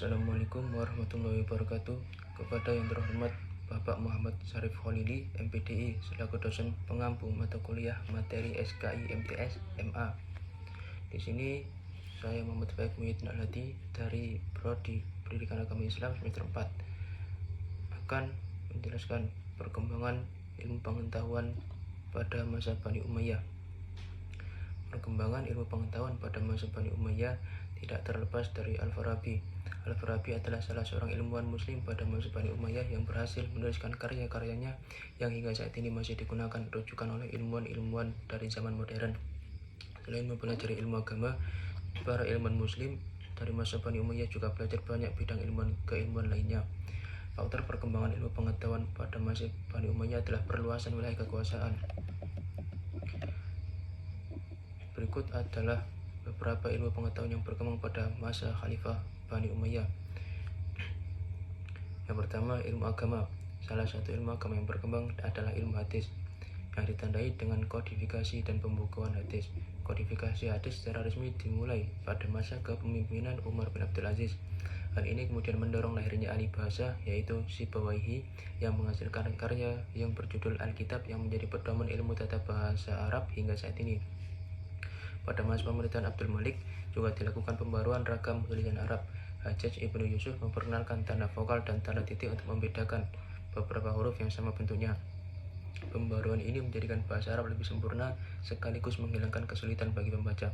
Assalamualaikum warahmatullahi wabarakatuh. Kepada yang terhormat Bapak Muhammad Syarif Kholili, MPDI, selaku dosen pengampu mata kuliah materi SKI MTS MA. Di sini saya Muhammad Faik Muhyiddin Al-Hadi dari Prodi Pendidikan Agama Islam semester 4 akan menjelaskan perkembangan ilmu pengetahuan pada masa Bani Umayyah. Perkembangan ilmu pengetahuan pada masa Bani Umayyah tidak terlepas dari Al-Farabi. Al-Farabi adalah salah seorang ilmuwan muslim pada masa Bani Umayyah yang berhasil menuliskan karya-karyanya yang hingga saat ini masih digunakan rujukan oleh ilmuwan-ilmuwan dari zaman modern. Selain mempelajari ilmu agama, para ilmuwan muslim dari masa Bani Umayyah juga belajar banyak bidang keilmuan lainnya. Faktor perkembangan ilmu pengetahuan pada masa Bani Umayyah adalah perluasan wilayah kekuasaan. Berikut adalah beberapa ilmu pengetahuan yang berkembang pada masa Khalifah Bani Umayyah. Yang pertama, ilmu agama. Salah satu ilmu agama yang berkembang adalah ilmu hadis, yang ditandai dengan kodifikasi dan pembukuan hadis. Kodifikasi hadis secara resmi dimulai pada masa kepemimpinan Umar bin Abdul Aziz. Hal ini kemudian mendorong lahirnya ahli bahasa, yaitu Sibawaihi, yang menghasilkan karya yang berjudul Alkitab yang menjadi pedoman ilmu tata bahasa Arab hingga saat ini. Pada masa pemerintahan Abdul Malik juga dilakukan pembaruan ragam tulisan Arab. Hajjaj Ibnu Yusuf memperkenalkan tanda vokal dan tanda titik untuk membedakan beberapa huruf yang sama bentuknya. Pembaruan ini menjadikan bahasa Arab lebih sempurna sekaligus menghilangkan kesulitan bagi pembaca,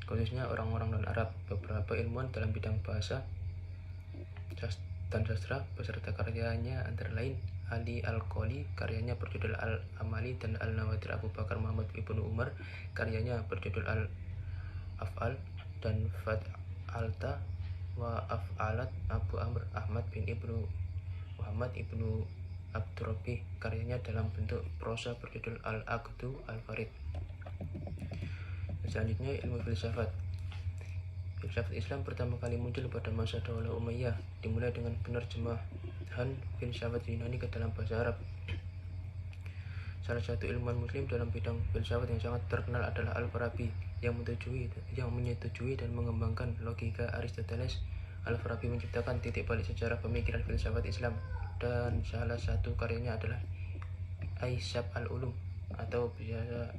khususnya orang-orang non-Arab. Beberapa ilmuwan dalam bidang bahasa dan sastra beserta karyanya antara lain Ali Al-Qoli, karyanya berjudul Al-Amali, dan Al-Nawadir Abu Bakar Muhammad Ibnu Umar, karyanya berjudul Al-Af'al, dan Fad'alta wa Af'alat Abu Amr Ahmad bin Ibnu Muhammad Ibnu Abdurrabih, karyanya dalam bentuk prosa berjudul Al-Aqdu Al-Farid. Selanjutnya, ilmu filsafat. Filsafat Islam pertama kali muncul pada masa Daulah Umayyah, dimulai dengan penerjemahan filsafat Yunani ke dalam bahasa Arab. Salah satu ilmuwan muslim dalam bidang filsafat yang sangat terkenal adalah Al-Farabi, yang menyetujui dan mengembangkan logika Aristoteles. Al-Farabi menciptakan titik balik sejarah pemikiran filsafat Islam, dan salah satu karyanya adalah Aisab al-Ulum, atau biasa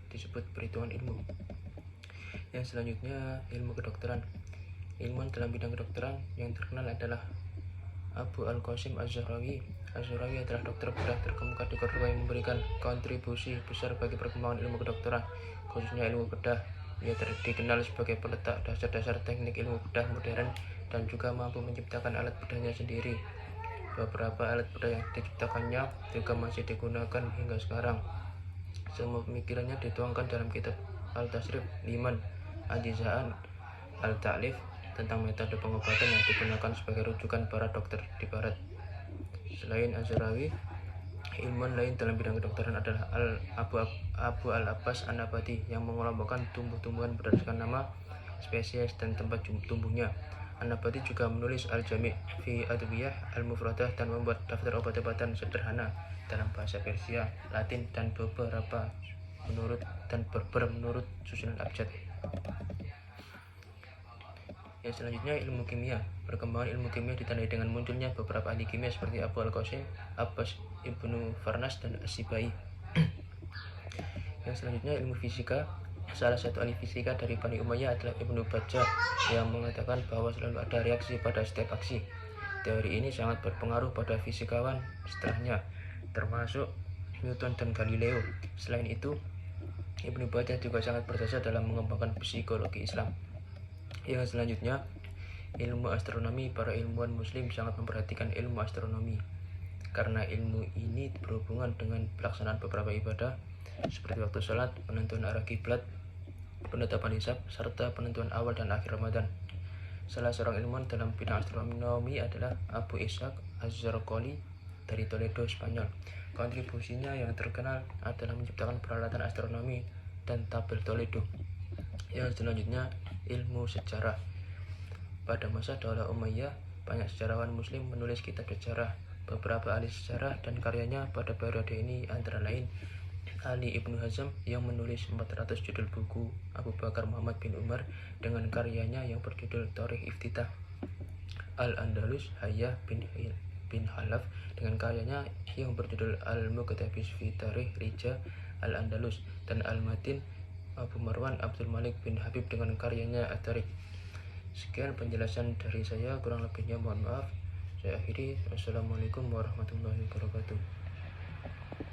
disebut perhitungan ilmu. Yang selanjutnya, ilmu kedokteran. Ilmuwan dalam bidang kedokteran yang terkenal adalah Abu Al-Qasim Az-Zahrawi. Az-Zahrawi adalah dokter bedah terkemuka di Cordoba yang memberikan kontribusi besar bagi perkembangan ilmu kedokteran, khususnya ilmu bedah. Ia dikenal sebagai peletak dasar-dasar teknik ilmu bedah modern dan juga mampu menciptakan alat bedahnya sendiri. Beberapa alat bedah yang diciptakannya juga masih digunakan hingga sekarang. Semua pemikirannya dituangkan dalam kitab Al-Tasrif Liman Ajizaan Al-Ta'lif tentang metode pengobatan yang digunakan sebagai rujukan para dokter di barat. Selain Az-Zahrawi, ilmuwan lain dalam bidang kedokteran adalah Abu Al-Abbas An-Nabati, yang mengelompokkan tumbuh-tumbuhan berdasarkan nama, spesies, dan tempat tumbuhnya. An-Nabati juga menulis Al-Jami' fi Adwiyah Al-Mufradah dan membuat daftar obat-obatan sederhana dalam bahasa Persia, Latin, dan beberapa menurut susunan abjad. Yang selanjutnya, ilmu kimia. Perkembangan ilmu kimia ditandai dengan munculnya beberapa ahli kimia seperti Abu Al-Qasim, Abbas Ibnu Farnas, dan As-Sibai. Yang selanjutnya, ilmu fisika. Salah satu ahli fisika dari Bani Umayyah adalah Ibnu Bajjah, yang mengatakan bahwa selalu ada reaksi pada setiap aksi. Teori ini sangat berpengaruh pada fisikawan setelahnya, termasuk Newton dan Galileo. Selain itu, Ibnu Bajjah juga sangat berjasa dalam mengembangkan psikologi Islam. Yang selanjutnya, ilmu astronomi. Para ilmuwan muslim sangat memperhatikan ilmu astronomi karena ilmu ini berhubungan dengan pelaksanaan beberapa ibadah seperti waktu sholat, penentuan arah kiblat, penetapan hisab, serta penentuan awal dan akhir Ramadan. Salah seorang ilmuwan dalam bidang astronomi adalah Abu Ishaq Az-Zarqali dari Toledo, Spanyol. Kontribusinya yang terkenal adalah menciptakan peralatan astronomi dan tabel Toledo. Yang selanjutnya, ilmu sejarah. Pada masa Daulah Umayyah, banyak sejarawan muslim menulis kitab sejarah. Beberapa ahli sejarah dan karyanya pada periode ini antara lain Ali Ibnu Hazm yang menulis 400 judul buku, Abu Bakar Muhammad bin Umar dengan karyanya yang berjudul Tarikh Iftitah, Al-Andalus Hayya bin Khalaf dengan karyanya yang berjudul Al-Muqtabis fi Tarikh Rija Al-Andalus, dan Al-Matin Abu Marwan Abdul Malik bin Habib dengan karyanya At-Tarikh. Sekian penjelasan dari saya, kurang lebihnya mohon maaf. Saya akhiri. Wassalamualaikum warahmatullahi wabarakatuh.